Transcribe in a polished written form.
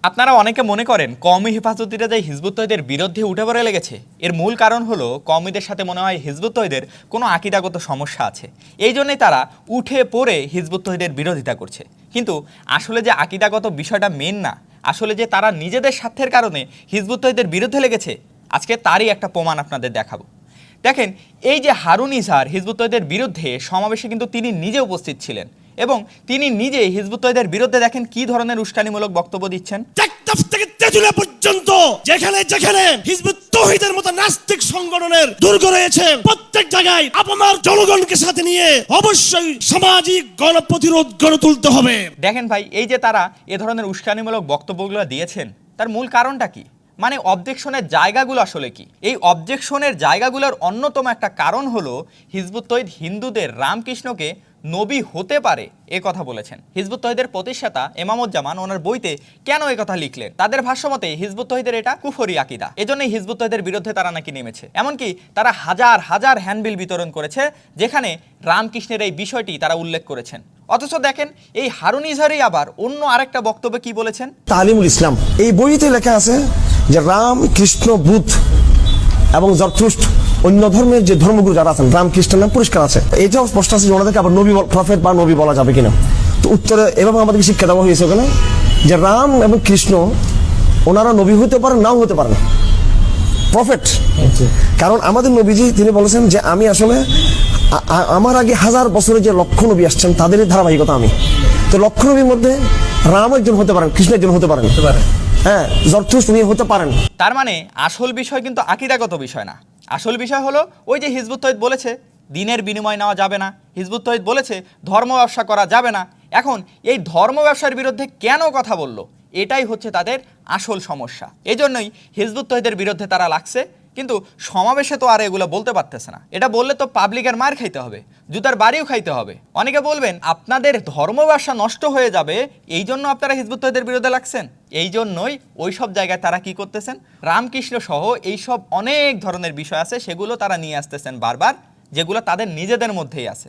আপনারা অনেকে মনে করেন কওমি হেফাজতিরা যে হিজবুত তহিদের বিরুদ্ধে উঠে পড়ে লেগেছে, এর মূল কারণ হলো কওমিদের সাথে মনে হয় হিজবুত তহিদের কোনো আকীদাগত সমস্যা আছে, এই জন্যই তারা উঠে পড়ে হিজবুত তহিদের বিরোধিতা করছে। কিন্তু আসলে যে আকীদাগত বিষয়টা মেন না, আসলে যে তারা নিজেদের স্বার্থের কারণে হিজবুত তহিদের বিরুদ্ধে লেগেছে, আজকে তারই একটা প্রমাণ আপনাদের দেখাবো। দেখেন, এই যে হারুন ইজহার হিজবুত তহিদের বিরুদ্ধে সমাবেশে কিন্তু তিনি নিজে উপস্থিত ছিলেন এবং তিনি নিজে হিজবুত তহিদের বিরুদ্ধে দেখেন কি ধরনের উস্কানিমূলক বক্তব্য দিচ্ছেন। টেকনাফ থেকে তেঁতুলিয়া পর্যন্ত যেখানে যেখানে হিজবুত তৌহিদের মতো নাস্তিক সংগঠনের দুর্গ রয়েছে, প্রত্যেক জায়গায় আপনার জনগণকে সাথে নিয়ে অবশ্যই সামাজিক গণপ্রতিরোধ গড়ে তুলতে হবে। দেখেন ভাই, এই যে তারা এ ধরনের উস্কানিমূলক বক্তব্যগুলো দিয়েছেন, তার মূল কারণটা কি? মানে অবজেকশনের জায়গাগুলো আসলে কি? এই অবজেকশনের জায়গাগুলোর অন্যতম একটা কারণ হলো হিজবুত তহিদ হিন্দুদের রামকৃষ্ণকে নবী হতে পারে এ কথা বলেছেন। হিজবুত তহিদের প্রতিষ্ঠাতা এমামুজ্জামান ওনার বইতে কেন এ কথা লিখলেন? তাদের ভাষ্যমতে হিজবুত তহিদের এটা কুফরি আকীদা, এজন্যই হিজবুত তহিদের বিরুদ্ধে তারা নাকি নেমেছে। এমনকি তারা হাজার হাজার হ্যান্ডবিল বিতরণ করেছে যেখানে রামকৃষ্ণের এই বিষয়টি তারা উল্লেখ করেছেন। অথচ দেখেন, এই হারুন ইজহারই আবার অন্য আরেকটা বক্তব্যে কি বলেছেন? তালিমুল ইসলাম এই বইতে লেখা আছে যে রাম, কৃষ্ণ, বুদ্ধ এবং জরথুস্ট অন্য ধর্মের যে ধর্মগুরু যারা আছেন, রাম কৃষ্ণের নাম পরিষ্কার আছে। এটাও স্পষ্ট আছে যে ওনাদেরকে আবার নবী, প্রফেট বা নবী বলা যাবে কিনা। তো উত্তরে এভাবে আমাদেরকে শিক্ষা দেওয়া হয়েছে ওখানে যে রাম এবং কৃষ্ণ ওনারা নবী হতে পারেন, নাও হতে পারেন, প্রফেট। কারণ আমাদের নবীজি তিনি বলেছেন যে আমি আসলে আমার আগে হাজার বছরে যে লক্ষ নবী আসছেন তাদেরই ধারাবাহিকতা আমি। তো লক্ষ নবীর মধ্যে রাম একজন হতে পারেন, কৃষ্ণ একজন হতে পারেন, হ্যাঁ, জরথুস্ট উনি হতে পারেন। তার মানে আসল বিষয় কিন্তু আকীদাগত বিষয় না, আসল বিষয় হলো ওই যে হিজবুত তহিদ বলেছে দিনের বিনিময় নেওয়া যাবে না, হিজবুত তহিদ বলেছে ধর্ম ব্যবসা করা যাবে না। এখন এই ধর্ম ব্যবসার বিরুদ্ধে কেন কথা বলল, এটাই হচ্ছে তাদের আসল সমস্যা। এই জন্যই হিজবুত তহিদের বিরুদ্ধে তারা লাগছে, কিন্তু সমাবেশে তো আর এগুলো বলতে পারতেছে না। এটা বললে তো পাবলিকের মার খাইতে হবে, জুতার বাড়িও খাইতে হবে। অনেকে বলবেন আপনাদের ধর্ম ব্যবসা নষ্ট হয়ে যাবে, এই জন্য আপনারা হিজবুত তহিদের বিরুদ্ধে লাগছেন। এই জন্যই ওই সব জায়গায় তারা কি করতেছেন, রামকৃষ্ণ সহ এইসব অনেক ধরনের বিষয় আছে সেগুলো তারা নিয়ে আসতেছেন বারবার, যেগুলো তাদের নিজেদের মধ্যেই আছে।